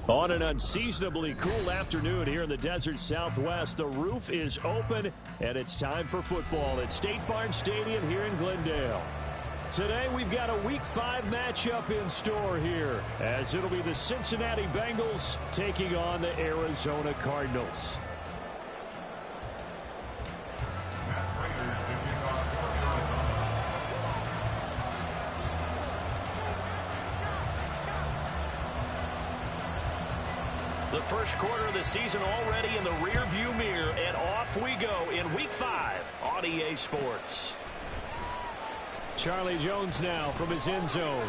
On an unseasonably cool afternoon here in the desert Southwest, the roof is open, and it's time for football at State Farm Stadium here in Glendale. Today, we've got a Week 5 matchup in store here, as it'll be the Cincinnati Bengals taking on the Arizona Cardinals. The first quarter of the season already in the rearview mirror, and off we go in Week 5 on EA Sports. Charlie Jones now from his end zone.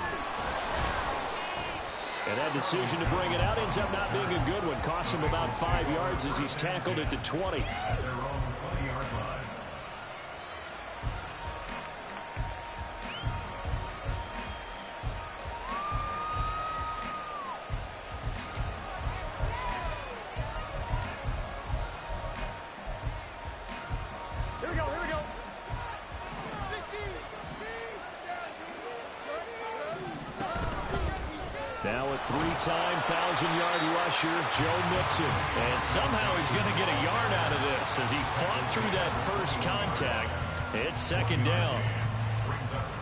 And that decision to bring it out ends up not being a good one. Costs him about 5 yards as he's tackled at the 20. Now a three-time 1,000-yard rusher, Joe Mixon. And somehow he's going to get a yard out of this as he fought through that first contact. It's second down.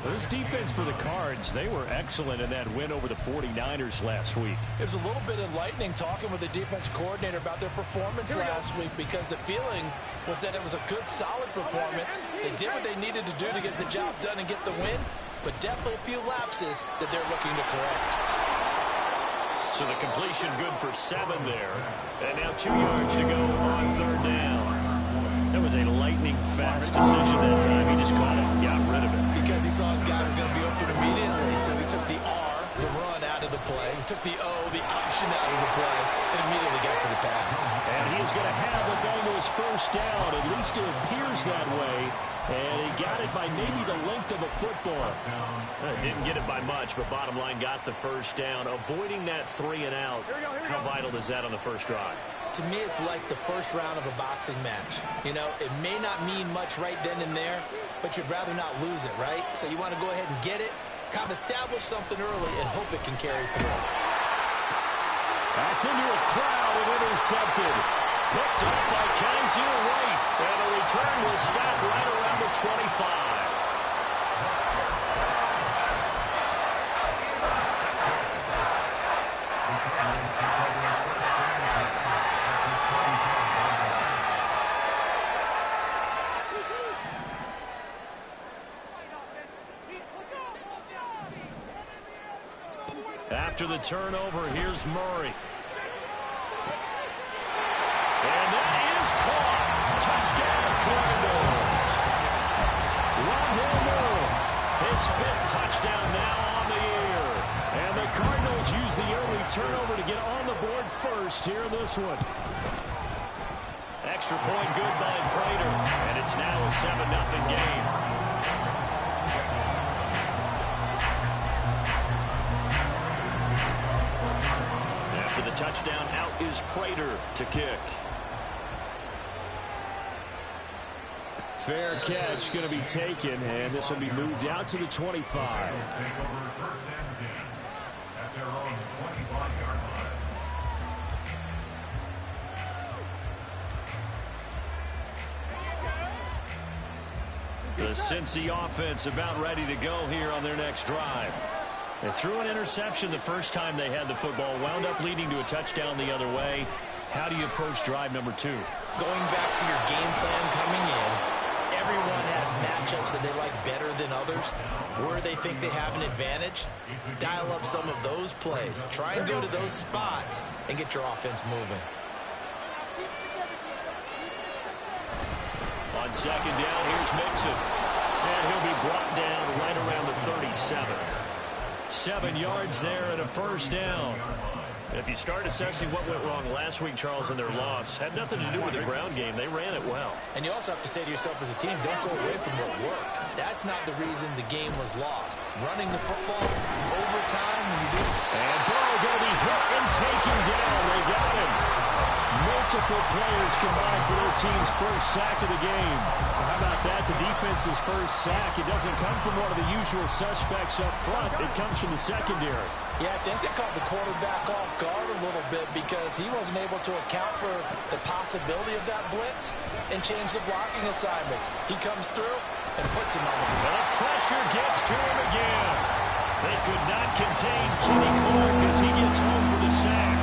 This defense for the Cards, they were excellent in that win over the 49ers last week. It was a little bit enlightening talking with the defense coordinator about their performance last week, because the feeling was that it was a good, solid performance. They did what they needed to do to get the job done and get the win, but definitely a few lapses that they're looking to correct. So the completion good for 7 there. And now 2 yards to go on third down. That was a lightning-fast decision that time. He just caught it and got rid of it. Because he saw his guy was going to be open immediately, so he took the R, the run, out of the play. He took the O, the option, out of the play, and immediately got to the pass. And he's going to have the Bengals first down. At least it appears that way. And he got it by maybe the length of a football. Didn't get it by much, but bottom line got the first down. Avoiding that 3 and out. How vital is that on the first drive? To me, it's like the first round of a boxing match. You know, it may not mean much right then and there, but you'd rather not lose it, right? So you want to go ahead and get it, kind of establish something early, and hope it can carry through. That's into a crowd and intercepted. Picked up by Kaiser White. And the return will stop right around the 25. After the turnover, here's Murray. And that is caught. Touchdown, Cardinals. Rondale Moore, his 5th touchdown now on the year. And the Cardinals use the early turnover to get on the board first here in this one. Extra point good by Prater. And it's now a 7-0 game. After the touchdown, out is Prater to kick. Fair catch going to be taken, and this will be moved out to the 25. The Cincy offense about ready to go here on their next drive. They threw an interception the first time they had the football, wound up leading to a touchdown the other way. How do you approach drive number 2? Going back to your game plan coming in, everyone has matchups that they like better than others, where they think they have an advantage. Dial up some of those plays. Try and go to those spots and get your offense moving. On second down, here's Mixon. And he'll be brought down right around the 37. 7 yards there and a first down. If you start assessing what went wrong last week, Charles, in their loss, had nothing to do with the ground game. They ran it well. And you also have to say to yourself as a team, don't go away from what worked. That's not the reason the game was lost. Running the football, overtime, when you do. And Burrow going to be hit and taken down. They got him. Multiple players combined for their team's first sack of the game. Well, how about that? The defense's first sack. It doesn't come from one of the usual suspects up front. It comes from the secondary. Yeah, I think they caught the quarterback off guard a little bit because he wasn't able to account for the possibility of that blitz and change the blocking assignments. He comes through and puts him on the field. And the pressure gets to him again. They could not contain Kenny Clark as he gets home for the sack.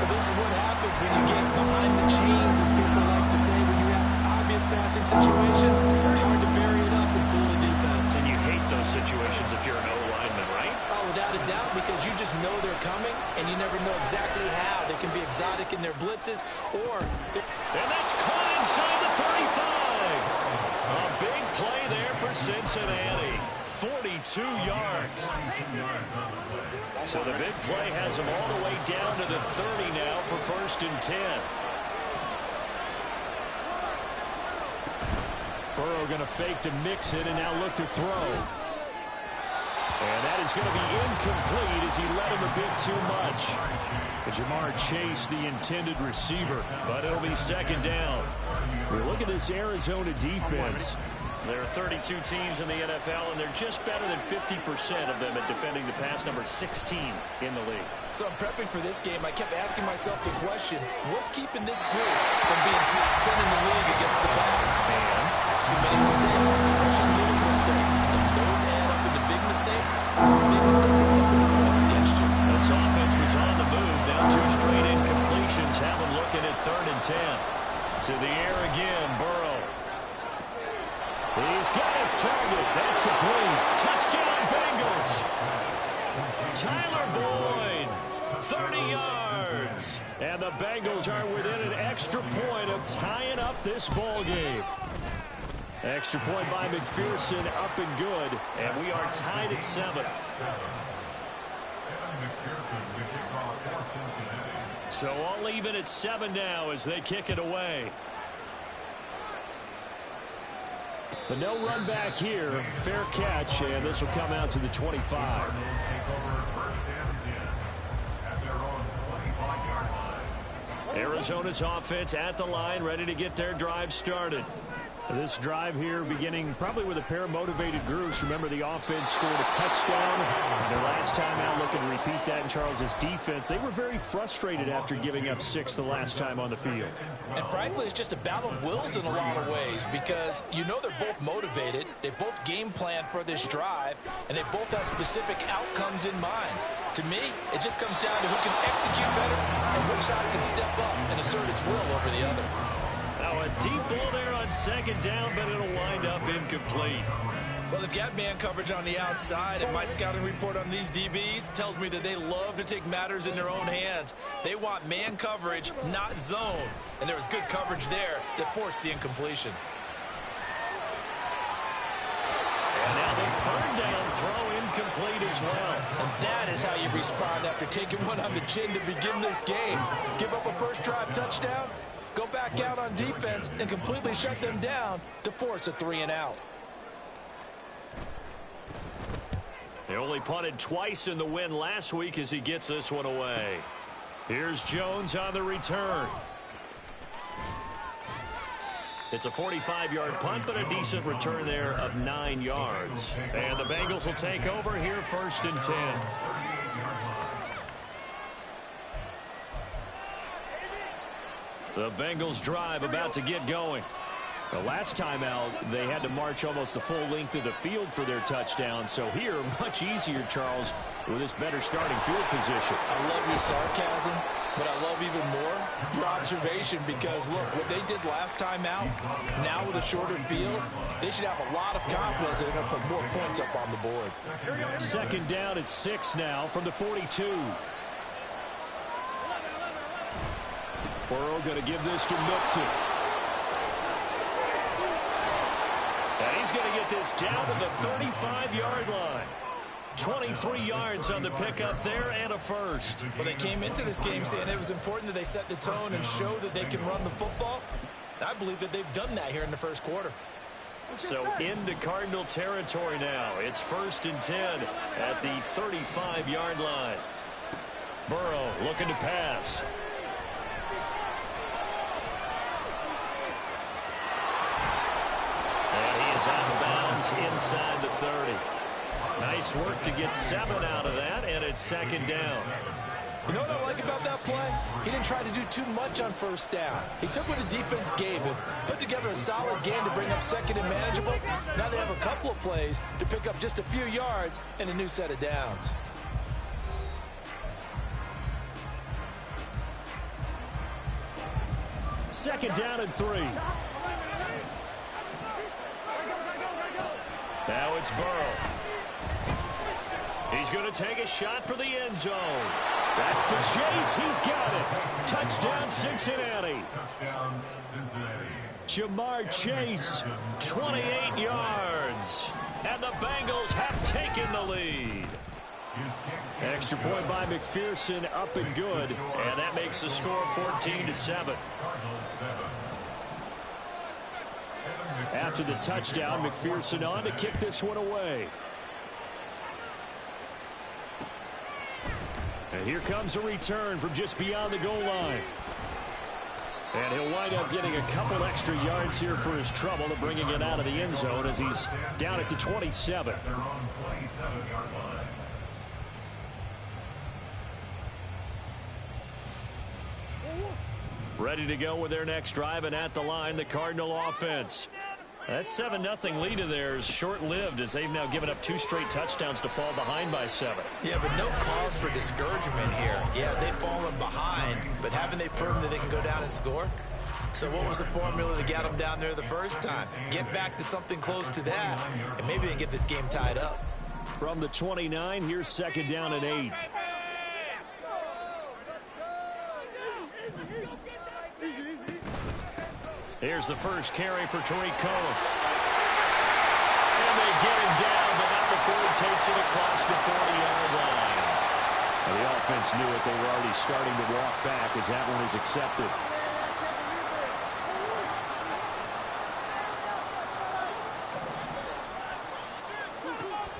Well, this is what happens when you get behind the chains, as people like to say, when you have obvious passing situations. Hard to vary it up and fool the defense. And you hate those situations if you're an O-lineman, right? Oh, without a doubt, because you just know they're coming, and you never know exactly how. They can be exotic in their blitzes, or... And that's caught inside the 35. A big play there for Cincinnati. 42 yards. So the big play has them all the way down to the 30 now for 1st and 10. Burrow going to fake to mix it and now look to throw. And that is going to be incomplete as he let him a bit too much. Jamar Chase, the intended receiver, but it'll be 2nd down. Look at this Arizona defense. There are 32 teams in the NFL, and they're just better than 50% of them at defending the pass, number 16 in the league. So I'm prepping for this game. I kept asking myself the question, what's keeping this group from being top 10 in the league against the pass? And too many mistakes, especially little mistakes. And those add up into big mistakes. Big mistakes add up into points against you. This offense was on the move. Now 2 straight incompletions have them looking at 3rd and 10. To the air again, Burrow. He's got his target. That's complete. Touchdown, Bengals. Tyler Boyd, 30 yards. And the Bengals are within an extra point of tying up this ball game. Extra point by McPherson, up and good. And we are tied at 7. So all even at 7 now as they kick it away. But no run back here. Fair catch, and this will come out to the 25. Arizona's offense at the line, ready to get their drive started. This drive here beginning probably with a pair of motivated groups. Remember, the offense scored a touchdown. Their last time out, looking to repeat that in Charles's defense. They were very frustrated after giving up 6 the last time on the field. And frankly, it's just a battle of wills in a lot of ways because you know they're both motivated. They both game plan for this drive, and they both have specific outcomes in mind. To me, it just comes down to who can execute better and which side can step up and assert its will over the other. Now a deep ball there on 2nd down, but it'll wind up incomplete. Well, they've got man coverage on the outside, and my scouting report on these DBs tells me that they love to take matters in their own hands. They want man coverage, not zone. And there was good coverage there that forced the incompletion. And now the 3rd down throw incomplete as well. And that is how you respond after taking one on the chin to begin this game. Give up a first drive touchdown, go back out on defense and completely shut them down to force a 3-and-out. They only punted twice in the win last week as he gets this one away. Here's Jones on the return. It's a 45-yard punt, but a decent return there of 9 yards. And the Bengals will take over here 1st and 10. The Bengals drive about to get going. The last time out, they had to march almost the full length of the field for their touchdown. So here, much easier, Charles, with this better starting field position. I love your sarcasm, but I love even more your observation because, look, what they did last time out, now with a shorter field, they should have a lot of confidence that they're going to put more points up on the board. 2nd down at 6 now from the 42. Burrow going to give this to Mixon. And he's going to get this down to the 35-yard line. 23 yards on the pickup there and a first. Well, they came into this game saying it was important that they set the tone and show that they can run the football. I believe that they've done that here in the first quarter. So into Cardinal territory now. It's 1st and 10 at the 35-yard line. Burrow looking to pass. is out of bounds inside the 30. Nice work to get 7 out of that, and it's second down. You know what I like about that play? He didn't try to do too much on first down. He took what the defense gave him, put together a solid game to bring up second and manageable. Now they have a couple of plays to pick up just a few yards and a new set of downs. Second down and 3. Now it's Burrow. He's going to take a shot for the end zone. That's to Chase. He's got it. Touchdown, Cincinnati. Jamar Chase, 28 yards. And the Bengals have taken the lead. Extra point by McPherson, up and good. And that makes the score 14-7. After the touchdown, McPherson on to kick this one away. And here comes a return from just beyond the goal line. And he'll wind up getting a couple extra yards here for his trouble to bringing it out of the end zone as he's down at the 27. Ready to go with their next drive, and at the line, the Cardinal offense. That 7-0 lead of theirs short-lived as they've now given up 2 straight touchdowns to fall behind by 7. Yeah, but no cause for discouragement here. Yeah, they've fallen behind, but haven't they proven that they can go down and score? So what was the formula that got them down there the first time? Get back to something close to that, and maybe they can get this game tied up. From the 29, here's second down and 8. Here's the first carry for Tariq Cohen. And they get him down, but not before he takes it across the 40-yard line. And the offense knew it. They were already starting to walk back as that one is accepted.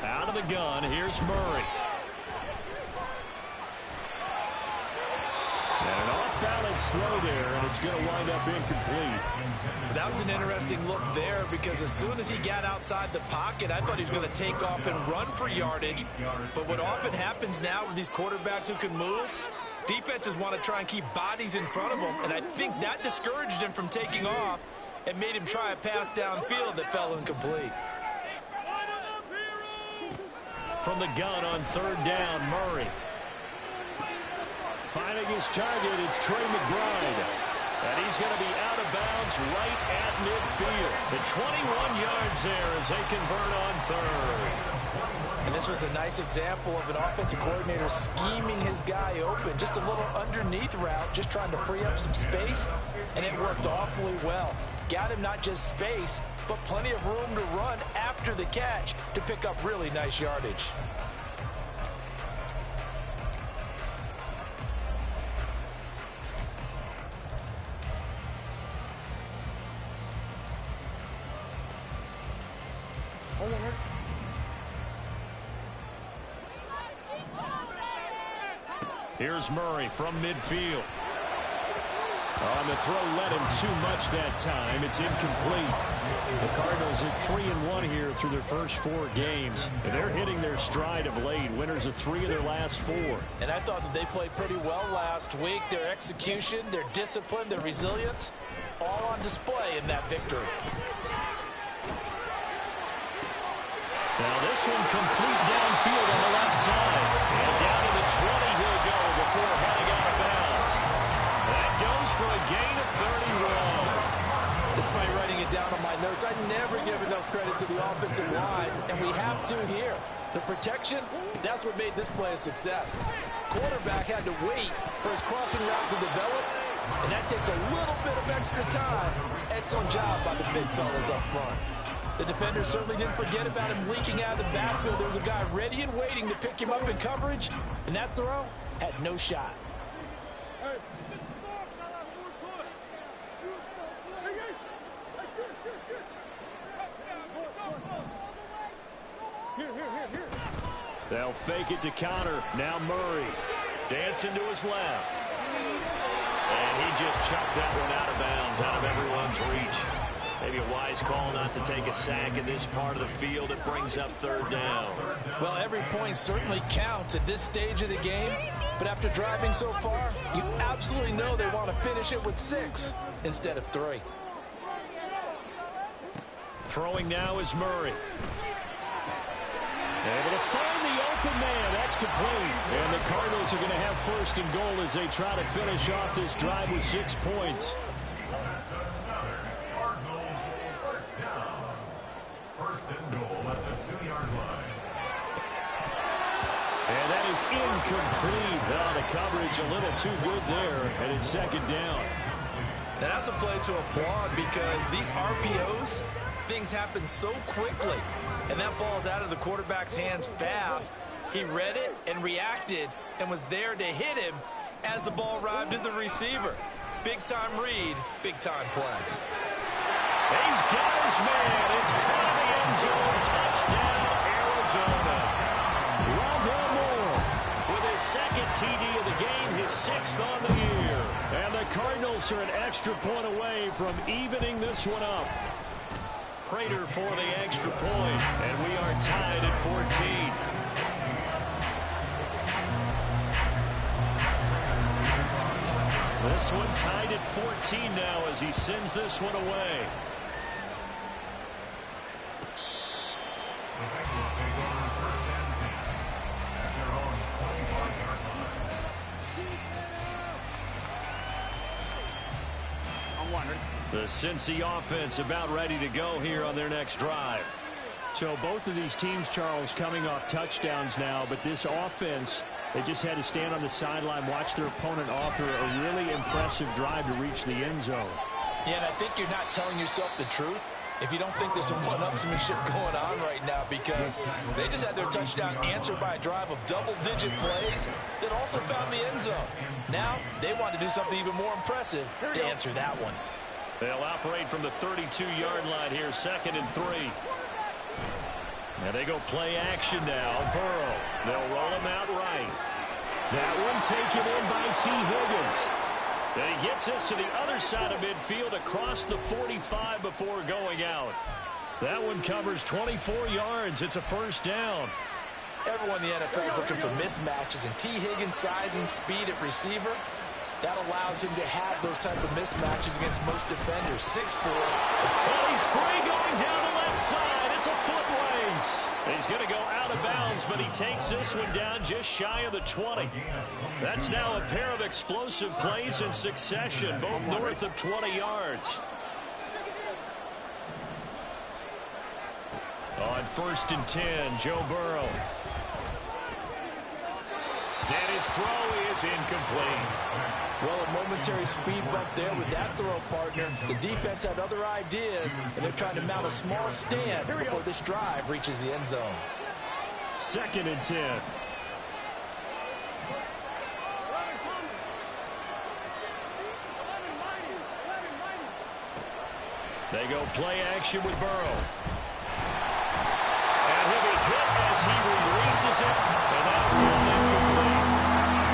Out of the gun, here's Murray. And an off-balance throw there, and it's going to wind up incomplete. That was an interesting look there because as soon as he got outside the pocket, I thought he was going to take off and run for yardage. But what often happens now with these quarterbacks who can move, defenses want to try and keep bodies in front of them, and I think that discouraged him from taking off and made him try a pass downfield that fell incomplete. From the gun on third down, Murray. Finding his target, it's Trey McBride. And he's going to be out of bounds right at midfield. The 21 yards there as they convert on third. And this was a nice example of an offensive coordinator scheming his guy open. Just a little underneath route, just trying to free up some space. And it worked awfully well. Got him not just space, but plenty of room to run after the catch to pick up really nice yardage. Here's Murray from midfield. On the throw, led him too much that time. It's incomplete. The Cardinals are 3-1 here through their first 4 games. And they're hitting their stride of late. Winners of 3 of their last 4. And I thought that they played pretty well last week. Their execution, their discipline, their resilience, all on display in that victory. Now this one complete downfield on the left side. And down to the 20 he'll go before heading out of bounds. That goes for a gain of 31. Despite writing it down on my notes, I never give enough credit to the offensive line, and we have to here. The protection, that's what made this play a success. Quarterback had to wait for his crossing route to develop, and that takes a little bit of extra time. Excellent job by the big fellas up front. The defender certainly didn't forget about him leaking out of the backfield. There was a guy ready and waiting to pick him up in coverage, and that throw had no shot. They'll fake it to counter. Now Murray dancing to his left. And he just chucked that one out of bounds, out of everyone's reach. Maybe a wise call not to take a sack in this part of the field. It brings up third down. Well, every point certainly counts at this stage of the game. But after driving so far, you absolutely know they want to finish it with 6 instead of 3. Throwing now is Murray. Able to find the open man. That's complete. And the Cardinals are going to have first and goal as they try to finish off this drive with 6 points. First and goal at the 2-yard line. And that is incomplete. Oh, the coverage a little too good there, and it's second down. And that's a play to applaud because these RPOs, things happen so quickly. And that ball's out of the quarterback's hands fast. He read it and reacted and was there to hit him as the ball arrived at the receiver. Big-time read, big-time play. He's got his man. It's caught in the end zone. Touchdown, Arizona. Rondell Moore with his second TD of the game, his 6th on the year. And the Cardinals are an extra point away from evening this one up. Prater for the extra point, and we are tied at 14. This one tied at 14 now as he sends this one away. The Cincy offense about ready to go here on their next drive. So both of these teams, Charles, coming off touchdowns now, but this offense, they just had to stand on the sideline, watch their opponent author a really impressive drive to reach the end zone. Yeah, and I think you're not telling yourself the truth if you don't think there's some one-upsmanship going on right now, because they just had their touchdown answered by a drive of double-digit plays that also found the end zone. Now they want to do something even more impressive to answer that one. They'll operate from the 32-yard line here, 2nd and 3. And they go play action now. Burrow. They'll roll him out right. That one taken in by T. Higgins. And he gets us to the other side of midfield across the 45 before going out. That one covers 24 yards. It's a first down. Everyone in the NFL is looking for mismatches, and T. Higgins' size and speed at receiver, that allows him to have those type of mismatches against most defenders. 6'4". Well, he's free going down the left side. It's a foot race. He's going to go out of bounds, but he takes this one down just shy of the 20. That's now a pair of explosive plays in succession, both north of 20 yards. On 1st and 10, Joe Burrow. And his throw is incomplete. Well, a momentary speed bump there with that throw, partner. The defense had other ideas, and they're trying to mount a small stand before this drive reaches the end zone. 2nd and 10. They go play action with Burrow. And he'll be hit as he releases it, and that'll fall incomplete.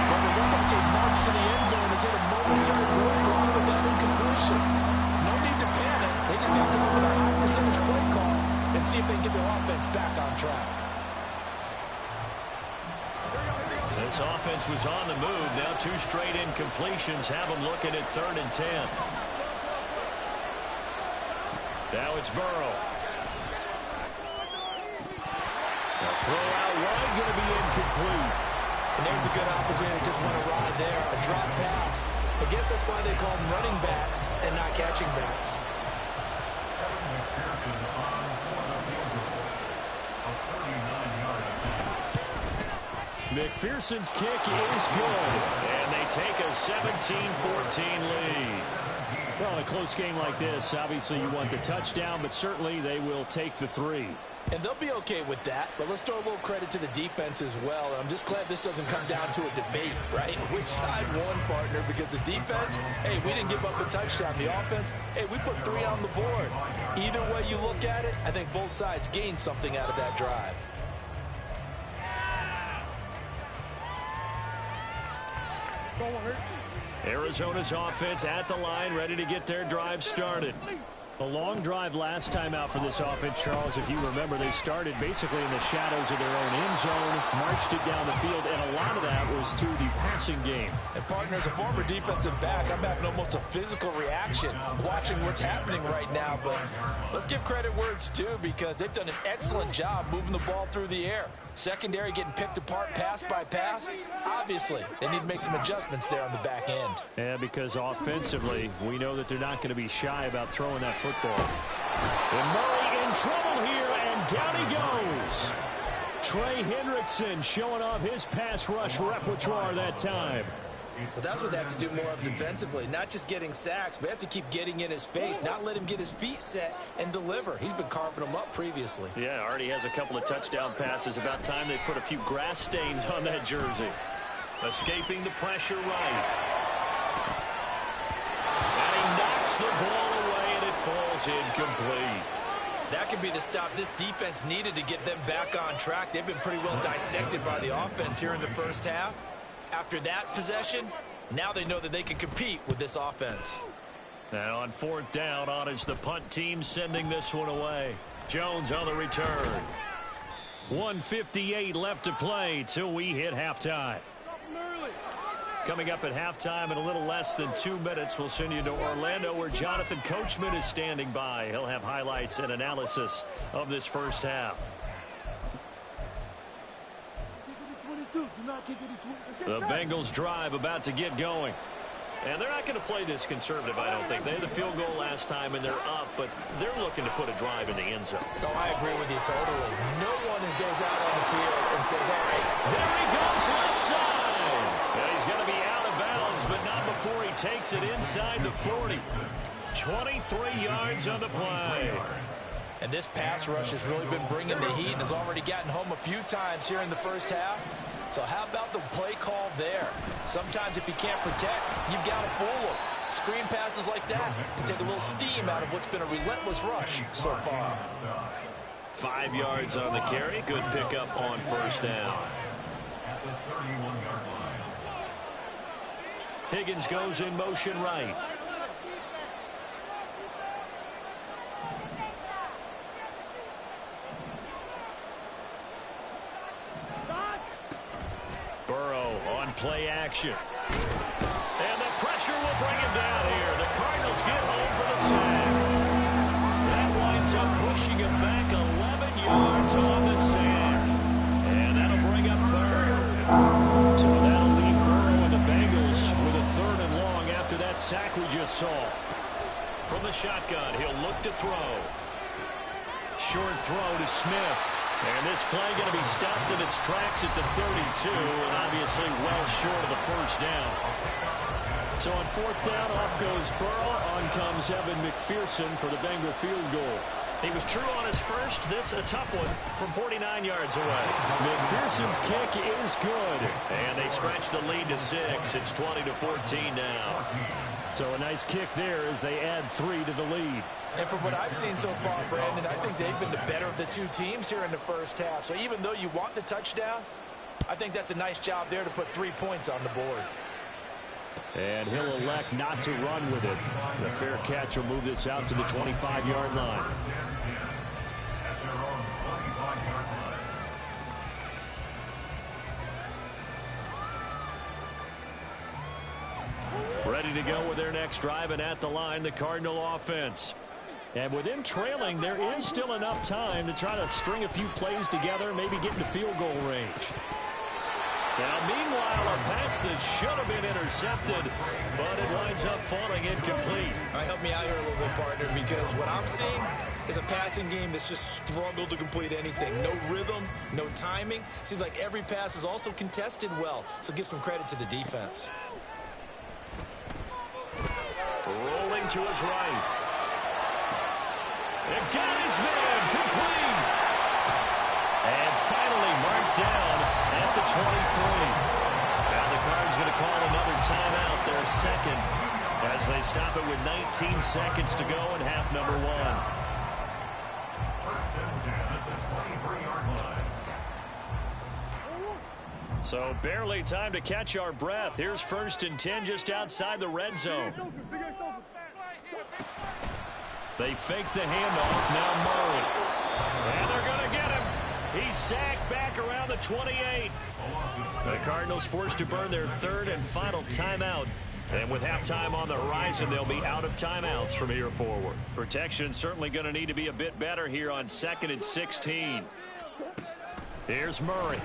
Well, the run march to the end zone is in a momentary roadblock with that incompletion. No need to panic. They just got to come up with a high percentage play call and see if they can get their offense back on track. This offense was on the move. Now 2 straight incompletions have them looking at 3rd and 10. Now it's Burrow. The throw out wide going to be incomplete. And there's a good opportunity. Just want to ride there. A drop pass. I guess that's why they call them running backs and not catching backs. McPherson's kick is good. And they take a 17-14 lead. Well, in a close game like this, obviously you want the touchdown, but certainly they will take the 3. And they'll be okay with that, but let's throw a little credit to the defense as well. I'm just glad this doesn't come down to a debate, right? Which side won, partner? Because the defense, hey, we didn't give up a touchdown. The offense, hey, we put 3 on the board. Either way you look at it, I think both sides gained something out of that drive. Arizona's offense at the line, ready to get their drive started. A long drive last time out for this offense, Charles. If you remember, they started basically in the shadows of their own end zone, marched it down the field, and a lot of that was through the passing game. And partner, as a former defensive back, I'm having almost a physical reaction watching what's happening right now. But let's give credit where it's due, because they've done an excellent job moving the ball through the air. Secondary getting picked apart pass by pass. Obviously, they need to make some adjustments there on the back end. Yeah, because offensively, we know that they're not going to be shy about throwing that football. And Murray in trouble here, and down he goes. Trey Hendrickson showing off his pass rush repertoire that time. Well, that's what they have to do more of defensively. Not just getting sacks, but they have to keep getting in his face, not let him get his feet set and deliver. He's been carving them up previously. Yeah, already has a couple of touchdown passes. About time they put a few grass stains on that jersey. Escaping the pressure right. And he knocks the ball away, and it falls incomplete. That could be the stop this defense needed to get them back on track. They've been pretty well dissected by the offense here in the first half. After that possession, now they know that they can compete with this offense. And on fourth down, on is the punt team sending this one away. Jones on the return. 1:58 left to play till we hit halftime. Coming up at halftime in a little less than 2 minutes, we'll send you to Orlando, where Jonathan Coachman is standing by. He'll have highlights and analysis of this first half. The Bengals drive about to get going. And they're not going to play this conservative, I don't think. They had the field goal last time, and they're up, but they're looking to put a drive in the end zone. Oh, I agree with you totally. No one goes out on the field and says, all right, there he goes left side. And he's going to be out of bounds, but not before he takes it inside the 40. 23 yards on the play. And this pass rush has really been bringing the heat and has already gotten home a few times here in the first half. So how about the play call there? Sometimes if you can't protect, you've got to fool them. Screen passes like that can take a little steam out of what's been a relentless rush so far. 5 yards on the carry. Good pickup on first down. Higgins goes in motion right. Play action. And the pressure will bring him down here. The Cardinals get home for the sack. That winds up pushing him back 11 yards on the sack. And that'll bring up third. So that'll leave Burrow and the Bengals with a third and long after that sack we just saw. From the shotgun, he'll look to throw. Short throw to Smith. And this play going to be stopped in its tracks at the 32, and obviously well short of the first down. So on fourth down, off goes Burrow. On comes Evan McPherson for the Bengal field goal. He was true on his first. This a tough one from 49 yards away. McPherson's kick is good. And they stretch the lead to 6. It's 20-14 now. So a nice kick there as they add 3 to the lead. And from what I've seen so far, Brandon, I think they've been the better of the two teams here in the first half. So even though you want the touchdown, I think that's a nice job there to put 3 points on the board. And he'll elect not to run with it. The fair catch will move this out to the 25-yard line. Ready to go with their next drive, and at the line, the Cardinal offense. And with them trailing, there is still enough time to try to string a few plays together, maybe get into field goal range. Now, meanwhile, a pass that should have been intercepted, but it winds up falling incomplete. Help me out here a little bit, partner, because what I'm seeing is a passing game that's just struggled to complete anything. No rhythm, no timing. Seems like every pass is also contested well, so give some credit to the defense. Rolling to his right. And got his man complete. And finally marked down at the 23. Now the Cards going to call another timeout, their second, as they stop it with 19 seconds to go in half number 1. So barely time to catch our breath. Here's 1st and 10 just outside the red zone. They fake the handoff. Now Murray. And they're going to get him. He's sacked back around the 28. The Cardinals forced to burn their third and final timeout. And with halftime on the horizon, they'll be out of timeouts from here forward. Protection certainly going to need to be a bit better here on 2nd and 16. Here's Murray.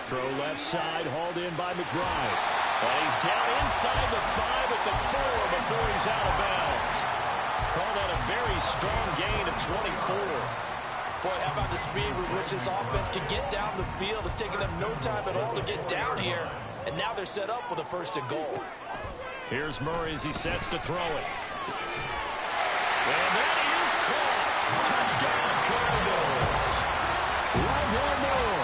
Throw left side, hauled in by McBride. And he's down inside the 5 at the 4 before he's out of bounds. Call that a very strong gain of 24. Boy, how about the speed with which this offense can get down the field? It's taking them no time at all to get down here. And now they're set up with a 1st and goal. Here's Murray as he sets to throw it. And that is caught. Touchdown, Cardinals. One more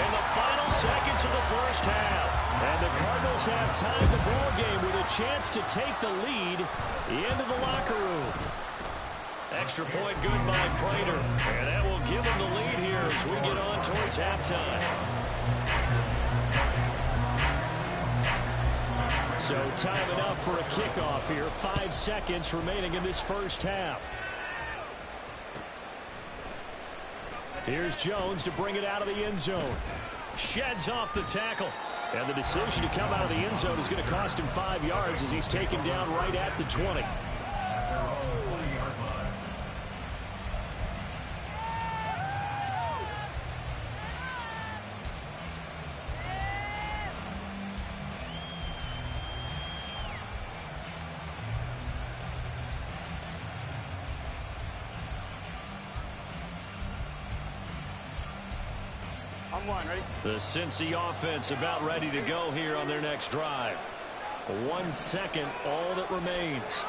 in the final seconds of the first half. And the Cardinals have tied the ball game with a chance to take the lead into the locker room. Extra point good by Prater. And that will give them the lead here as we get on towards halftime. So time enough for a kickoff here. 5 seconds remaining in this first half. Here's Jones to bring it out of the end zone. Sheds off the tackle. And the decision to come out of the end zone is going to cost him 5 yards as he's taken down right at the 20. The Cincy offense about ready to go here on their next drive. 1 second, all that remains.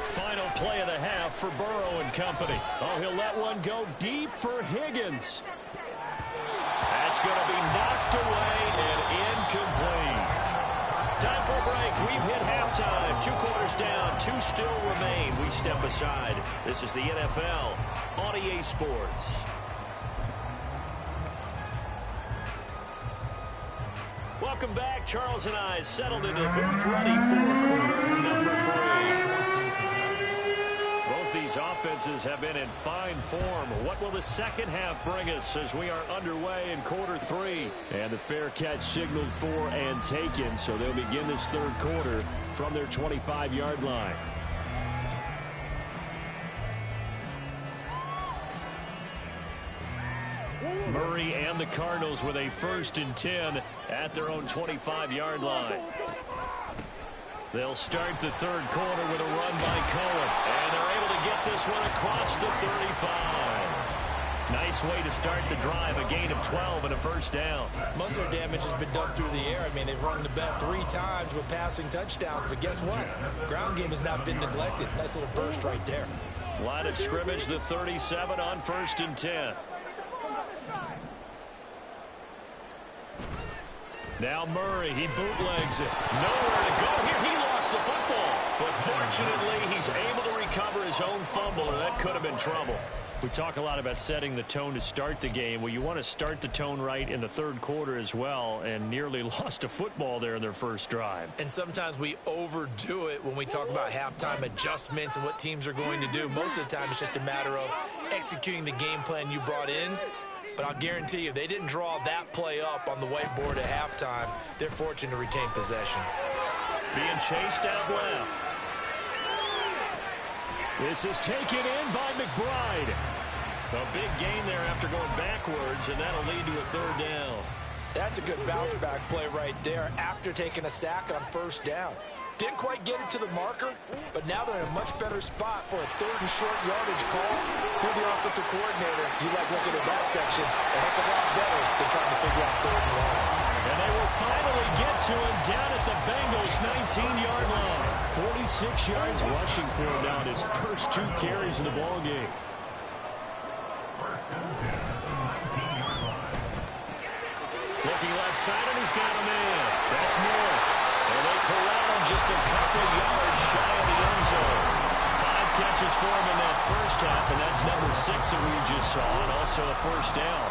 Final play of the half for Burrow and company. Oh, he'll let one go deep for Higgins. That's going to be knocked away and incomplete. Time for a break. We've hit halftime. 2 quarters down, 2 still remain. We step aside. This is the NFL on EA Sports. Welcome back. Charles and I settled into the booth ready for quarter number 3. Both these offenses have been in fine form. What will the second half bring us as we are underway in quarter 3? And the fair catch signaled for and taken, so they'll begin this third quarter from their 25-yard line. Murray and the Cardinals with a 1st and 10 at their own 25-yard line. They'll start the third quarter with a run by Cohen. And they're able to get this one across the 35. Nice way to start the drive, a gain of 12 and a 1st down. Most of their damage has been done through the air. I mean, they've rung the bell 3 times with passing touchdowns. But guess what? Ground game has not been neglected. Nice little burst right there. Line of scrimmage, the 37 on 1st and 10. Now Murray, he bootlegs it. Nowhere to go here. He lost the football. But fortunately, he's able to recover his own fumble, and that could have been trouble. We talk a lot about setting the tone to start the game. Well, you want to start the tone right in the third quarter as well, and nearly lost a football there in their first drive. And sometimes we overdo it when we talk about halftime adjustments and what teams are going to do. Most of the time, it's just a matter of executing the game plan you brought in. But I'll guarantee you, they didn't draw that play up on the whiteboard at halftime. They're fortunate to retain possession. Being chased out left. This is taken in by McBride. A big gain there after going backwards, and that'll lead to a 3rd down. That's a good bounce-back play right there after taking a sack on 1st down. Didn't quite get it to the marker, but now they're in a much better spot for a 3rd and short yardage call. For the offensive coordinator, you like looking at that section a heck of a lot better than trying to figure out 3rd and long. And they will finally get to him down at the Bengals' 19-yard line. 46 yards rushing for him now in his first 2 carries in the ballgame. Looking left side, and he's got him in. That's Moore. And they corral him just a couple yards shy of the end zone. 5 catches for him in that first half, and that's number 6 that we just saw, and also a 1st down.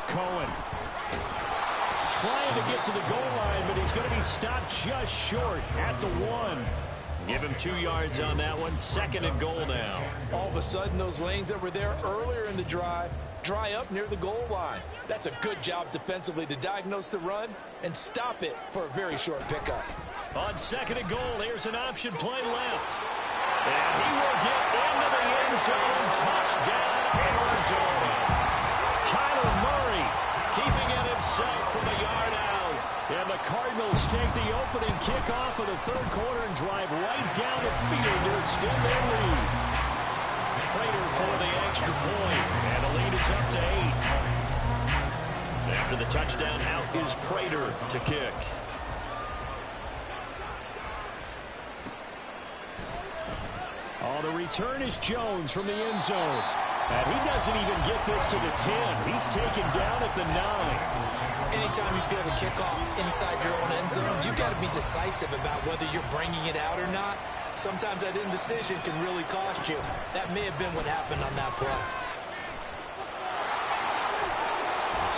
Cohen trying to get to the goal line, but he's going to be stopped just short at the 1. Give him 2 yards on that one. 2nd and goal now. All of a sudden, those lanes that were there earlier in the drive dry up near the goal line. That's a good job defensively to diagnose the run and stop it for a very short pickup. On 2nd and goal, here's an option play left. And he will get into the end zone. Touchdown, Arizona. Kyler Murray keeping it himself from a yard out. And the Cardinals take the opening kickoff of the 3rd quarter and drive right down the field to extend their lead. Prater for the extra point, and the lead is up to 8. After the touchdown, out is Prater to kick. Oh, the return is Jones from the end zone. And he doesn't even get this to the 10. He's taken down at the 9. Anytime you feel the kickoff inside your own end zone, you've got to be decisive about whether you're bringing it out or not. Sometimes that indecision can really cost you. That may have been what happened on that play.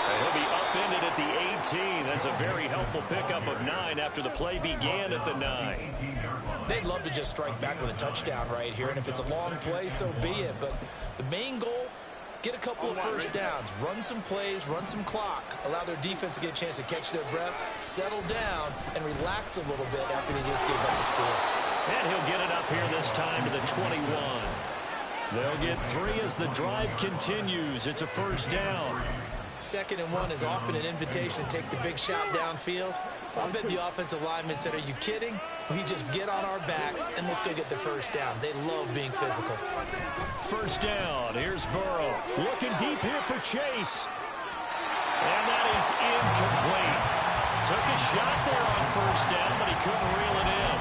And he'll be upended at the 18. That's a very helpful pickup of 9 after the play began at the 9. They'd love to just strike back with a touchdown right here, and if it's a long play, so be it. But the main goal, get a couple of first downs, run some plays, run some clock, allow their defense to get a chance to catch their breath, settle down, and relax a little bit after they just gave up the score. And he'll get it up here this time to the 21. They'll get 3 as the drive continues. It's a first down. 2nd and 1 is often an invitation to take the big shot downfield. I bet the offensive lineman said, are you kidding? We just get on our backs and let's go get the first down. They love being physical. First down. Here's Burrow. Looking deep here for Chase. And that is incomplete. Took a shot there on first down, but he couldn't reel it in.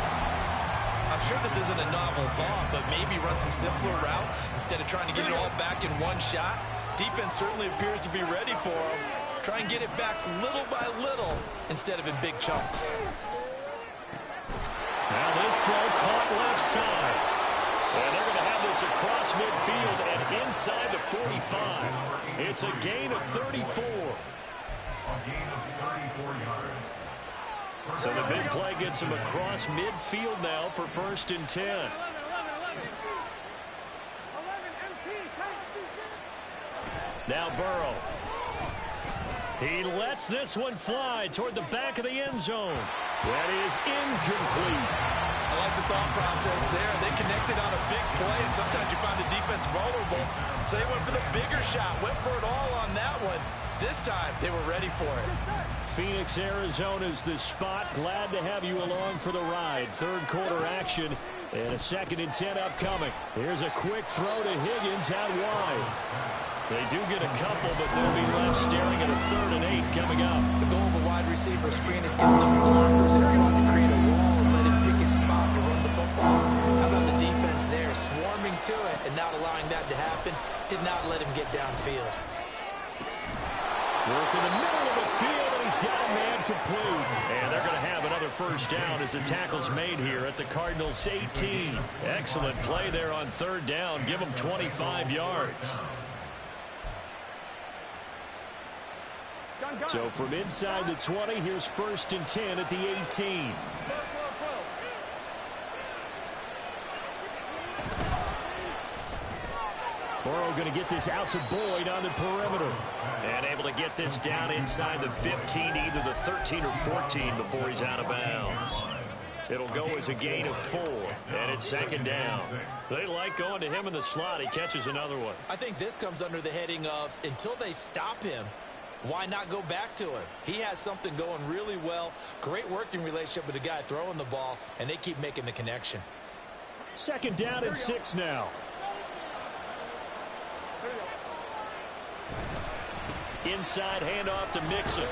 I'm sure this isn't a novel thought, but maybe run some simpler routes instead of trying to get it all back in one shot. Defense certainly appears to be ready for him. Try and get it back little by little instead of in big chunks. Now this throw caught left side. And they're going to have this across midfield and inside the 45. It's a gain of 34. So the big play gets him across midfield now for 1st and 10. Now Burrow. He lets this one fly toward the back of the end zone. That is incomplete. I like the thought process there. They connected on a big play, and sometimes you find the defense vulnerable. So they went for the bigger shot, went for it all on that one. This time, they were ready for it. Phoenix, Arizona's the spot. Glad to have you along for the ride. 3rd quarter action and a 2nd and 10 upcoming. Here's a quick throw to Higgins out wide. They do get a couple, but they'll be left staring at a 3rd and 8 coming up. The goal of a wide receiver screen is getting the blockers in front to create a wall and let him pick his spot to run the football. How about the defense there, swarming to it and not allowing that to happen? Did not let him get downfield. Work in the middle of the field, and he's got a man complete. And they're going to have another first down as the tackle's made here at the Cardinals' 18. Excellent play there on 3rd down. Give them 25 yards. So from inside the 20, here's 1st and 10 at the 18. Burrow going to get this out to Boyd on the perimeter. And able to get this down inside the 15, either the 13 or 14 before he's out of bounds. It'll go as a gain of 4, and it's 2nd down. They like going to him in the slot. He catches another one. I think this comes under the heading of until they stop him, why not go back to him? He has something going really well. Great working relationship with the guy throwing the ball, and they keep making the connection. 2nd down and 6 now. Inside handoff to Mixon.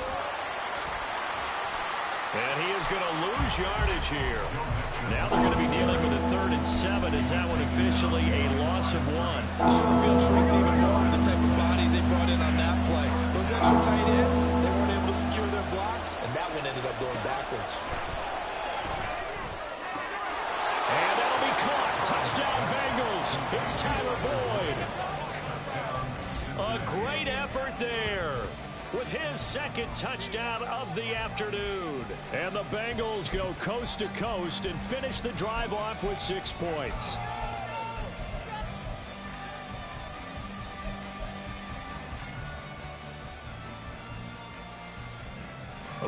And he is going to lose yardage here. Now they're going to be dealing with a 3rd and 7. Is that one officially a loss of 1? The short field shrinks even more with the type of bodies they brought in on that play. Those extra tight ends, they weren't able to secure their blocks, and that one ended up going backwards. And that'll be caught. Touchdown Bengals. It's Tyler Boyd. A great effort there. with his second touchdown of the afternoon. And the Bengals go coast to coast and finish the drive off with 6 points.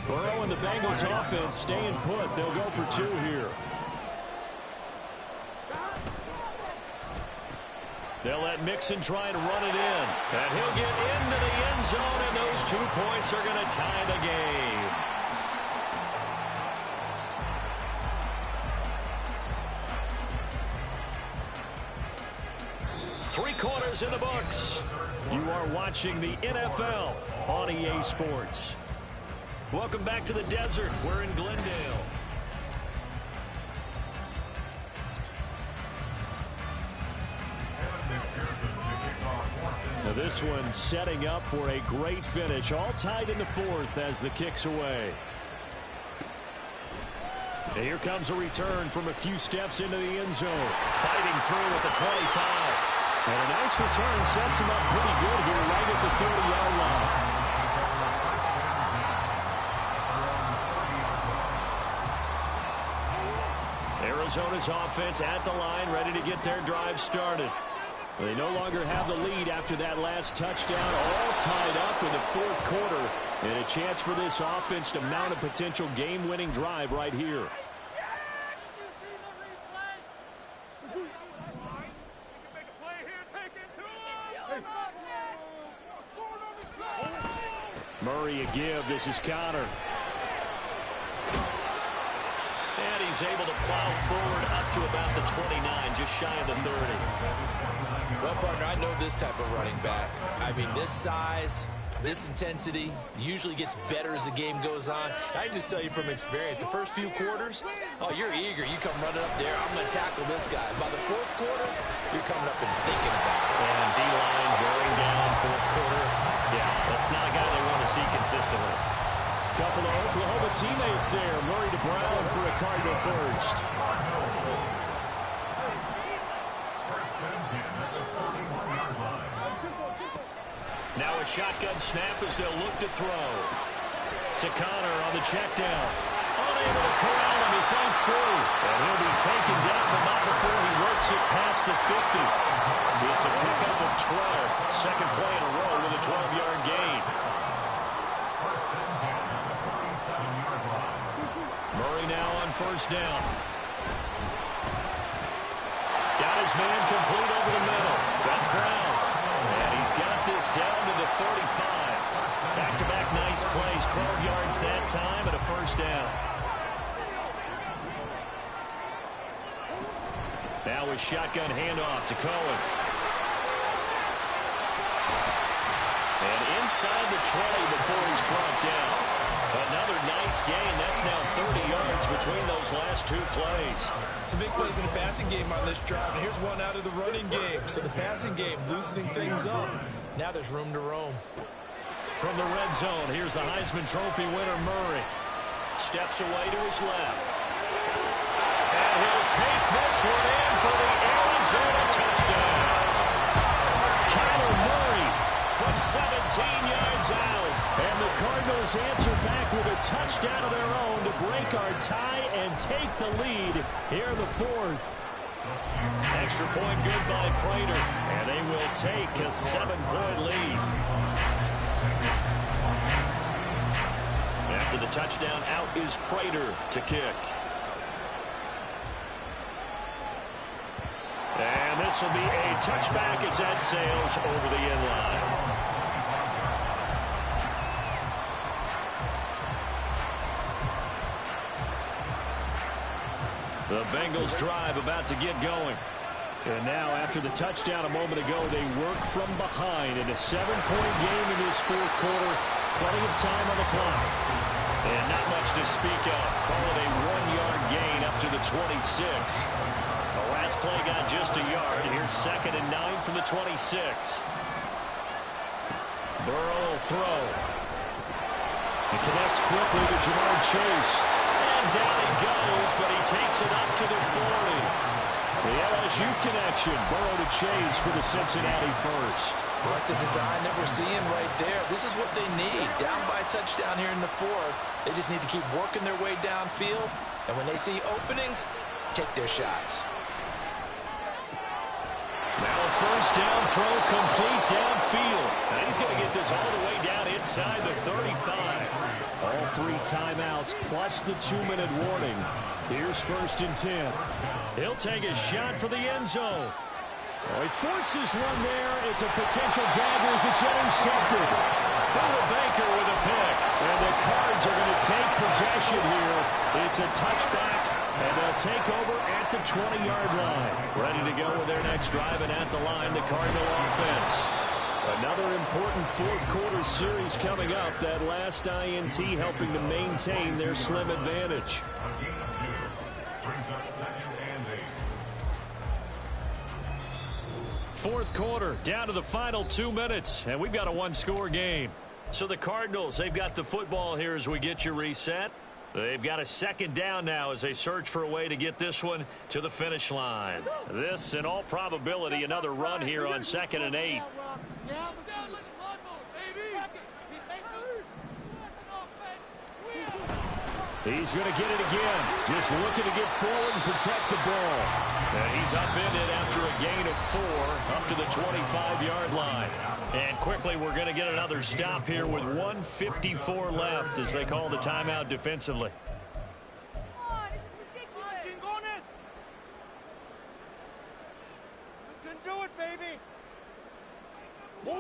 Burrow and the Bengals offense staying put. They'll go for 2 here. They'll let Mixon try and run it in. And he'll get into the end zone, and those 2 points are going to tie the game. Three quarters in the books. You are watching the NFL on EA Sports. Welcome back to the desert. We're in Glendale. Now this one setting up for a great finish. All tied in the 4th as the kick's away. And here comes a return from a few steps into the end zone. Fighting through at the 25. And a nice return sets him up pretty good here right at the 30-yard line. Arizona's offense at the line, ready to get their drive started. They no longer have the lead after that last touchdown, all tied up in the 4th quarter. And a chance for this offense to mount a potential game-winning drive right here. Murray a give. This is Connor. And he's able to plow forward up to about the 29, just shy of the 30. Well, partner, I know this type of running back. I mean, this size, this intensity usually gets better as the game goes on. I can just tell you from experience, the first few quarters, oh, you're eager. You come running up there, I'm going to tackle this guy. By the 4th quarter, you're coming up and thinking about it. And D-line wearing down 4th quarter. Yeah, that's not a guy they want to see consistently. Couple of Oklahoma teammates there. Murray to Brown for a Cardinal first. Now a shotgun snap as they'll look to throw. To Connor on the check down. Unable to corral him. He fights through. And he'll be taken down, but not before he works it past the 50. It's a pickup of 12. Second play in a row with a 12-yard gain. Murray now on first down. Got his man complete over the middle. That's Brown. And he's got this down to the 35. Back-to-back nice plays. 12 yards that time and a first down. Now a shotgun handoff to Cohen. And inside the 20 before he's brought down. Another nice gain. That's now 30 yards between those last 2 plays. Some big plays in the passing game on this drive, and here's one out of the running game. So the passing game loosening things up. Now there's room to roam. From the red zone, here's the Heisman Trophy winner, Murray. Steps away to his left. And he'll take this one in for the Arizona touchdown. Kyler Murray from 17 yards out. And the Cardinals answer back with a touchdown of their own to break our tie and take the lead here in the 4th. Extra point good by Prater, and they will take a 7-point lead. After the touchdown, out is Prater to kick. And this will be a touchback as that sails over the end line. The Bengals drive about to get going. And now, after the touchdown a moment ago, they work from behind in a 7-point game in this 4th quarter. Plenty of time on the clock. And not much to speak of. Call it a 1-yard gain up to the 26. The last play got just a yard. Here's 2nd and 9 from the 26. Burrow will throw. He connects quickly to Jamar Chase. And down he goes, but he takes it up to the 40. The LSU connection. Burrow to Chase for the Cincinnati first. Like the design that we're seeing right there. This is what they need. Down by a touchdown here in the fourth. They just need to keep working their way downfield. And when they see openings, take their shots. Now a first down throw complete downfield. And he's going to get this all the way down inside the 35. All 3 timeouts plus the 2-minute warning. Here's 1st and 10. He'll take a shot for the end zone. Oh, he forces one there. It's a potential dagger as it's intercepted. Baker with a pick. And the Cards are going to take possession here. It's a touchback, and they'll take over at the 20-yard line. Ready to go with their next drive, and at the line, the Cardinal offense. Another important fourth-quarter series coming up. That last INT helping to maintain their slim advantage. Fourth quarter, down to the final 2 minutes, and we've got a one-score game. So the Cardinals, they've got the football here as we get you reset. They've got a second down now as they search for a way to get this one to the finish line. This, in all probability, another run here on 2nd and 8. He's going to get it again. Just looking to get forward and protect the ball. And he's up in it after a gain of 4 up to the 25-yard line. And quickly, we're going to get another stop here with 1:54 left as they call the timeout defensively.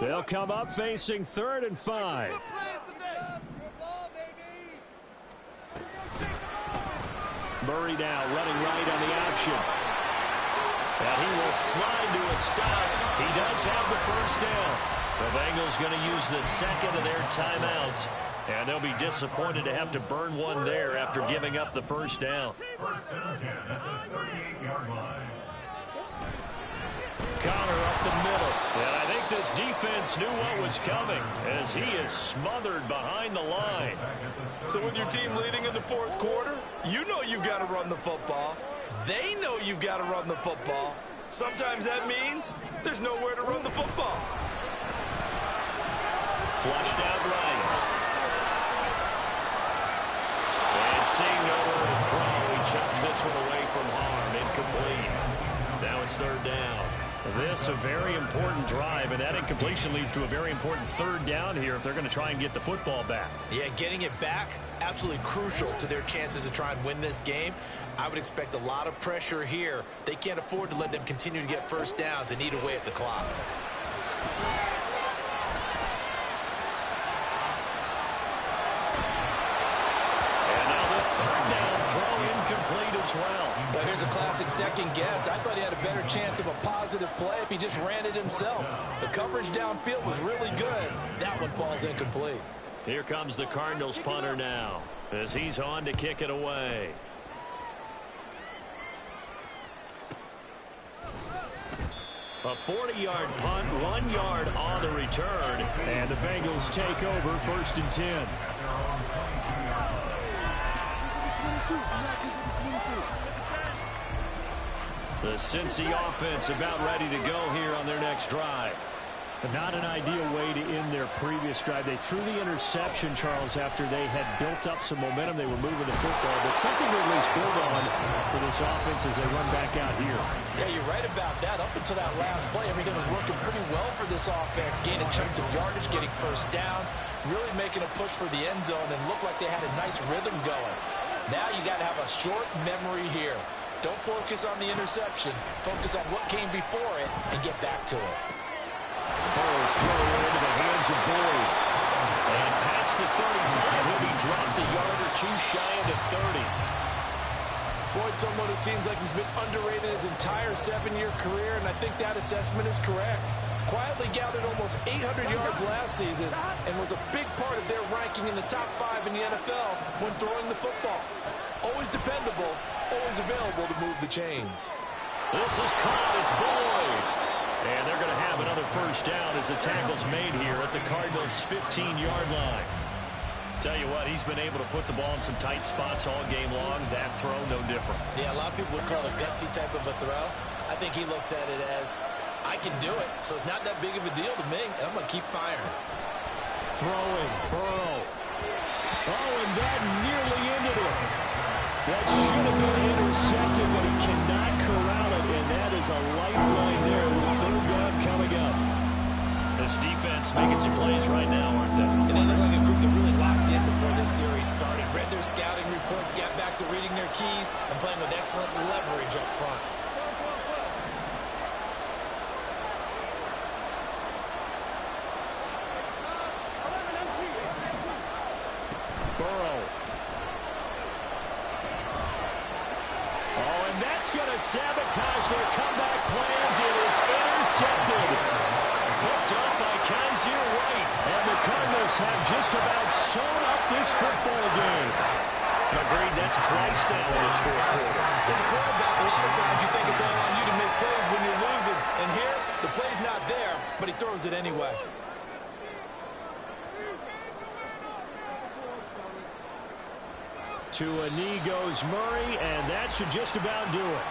They'll come up facing 3rd and 5. Murray now running right on the option. And he will slide to a stop. He does have the first down. The Bengals going to use the second of their timeouts. And they'll be disappointed to have to burn one there after giving up the first down. 1st and 10 at the 38-yard line. Connor up the middle. And I think this defense knew what was coming as he is smothered behind the line. So with your team leading in the fourth quarter, you know you've got to run the football. They know you've got to run the football. Sometimes that means there's nowhere to run the football. Flushed out right. And seeing nowhere to throw, he chucks this one away from harm. Incomplete. Now it's 3rd down. This a very important drive, and that incompletion leads to a very important 3rd down here if they're going to try and get the football back. Yeah, getting it back, absolutely crucial to their chances to try and win this game. I would expect a lot of pressure here. They can't afford to let them continue to get first downs and eat away at the clock. And now the 3rd down throw incomplete as well. Well, here's a classic second guess. I thought he had a better chance of a positive play if he just ran it himself. The coverage downfield was really good. That one falls incomplete. Here comes the Cardinals punter now as he's on to kick it away. A 40-yard punt, 1 yard on the return, and the Bengals take over 1st and 10. The Cincy offense about ready to go here on their next drive. But not an ideal way to end their previous drive. They threw the interception, Charles, after they had built up some momentum. They were moving the football, but something to at least build on for this offense as they run back out here. Yeah, you're right about that. Up until that last play, everything was working pretty well for this offense, gaining chunks of yardage, getting first downs, really making a push for the end zone, and looked like they had a nice rhythm going. Now you got to have a short memory here. Don't focus on the interception. Focus on what came before it and get back to it. Burrows throw into the hands of Boyd. And past the 35, he'll be dropped a yard or two shy of the 30. Boyd's someone who seems like he's been underrated his entire 7-year career, and I think that assessment is correct. Quietly gathered almost 800 yards last season and was a big part of their ranking in the top 5 in the NFL when throwing the football. Always dependable, always available to move the chains. This is caught. It's Boyd. And they're going to have another first down as the tackle's made here at the Cardinals' 15-yard line. Tell you what, he's been able to put the ball in some tight spots all game long. That throw, no different. Yeah, a lot of people would call it a gutsy type of a throw. I think he looks at it as, I can do it, so it's not that big of a deal to me, and I'm going to keep firing. Throwing, Burrow. Oh, and that nearly ended it. That should have been intercepted, but he cannot corral it, and that is a lifeline there with third down coming up. This defense making some plays right now, aren't they? And they look like a group that really locked in before this series started. Read their scouting reports, got back to reading their keys, and playing with excellent leverage up front. Burrow. Oh, and that's going to sabotage their comeback plans. It is intercepted. Picked up by Kaiser White. And the Cardinals have just about sewn up this football game. Agreed, that's twice now in this fourth quarter. As a quarterback, a lot of times you think it's all on you to make plays when you're losing. And here, the play's not there, but he throws it anyway. To a knee goes Murray, and that should just about do it.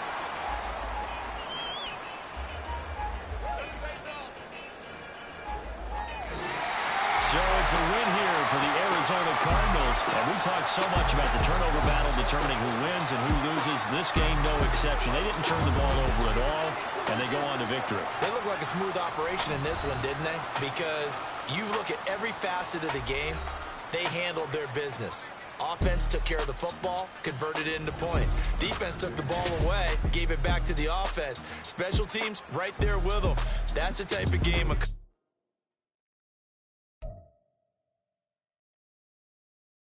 So it's a win here for the Arizona Cardinals. And we talked so much about the turnover battle determining who wins and who loses. This game, no exception. They didn't turn the ball over at all, and they go on to victory. They look like a smooth operation in this one, didn't they? Because you look at every facet of the game, they handled their business. Offense took care of the football, converted it into points. Defense took the ball away, gave it back to the offense. Special teams right there with them. That's the type of game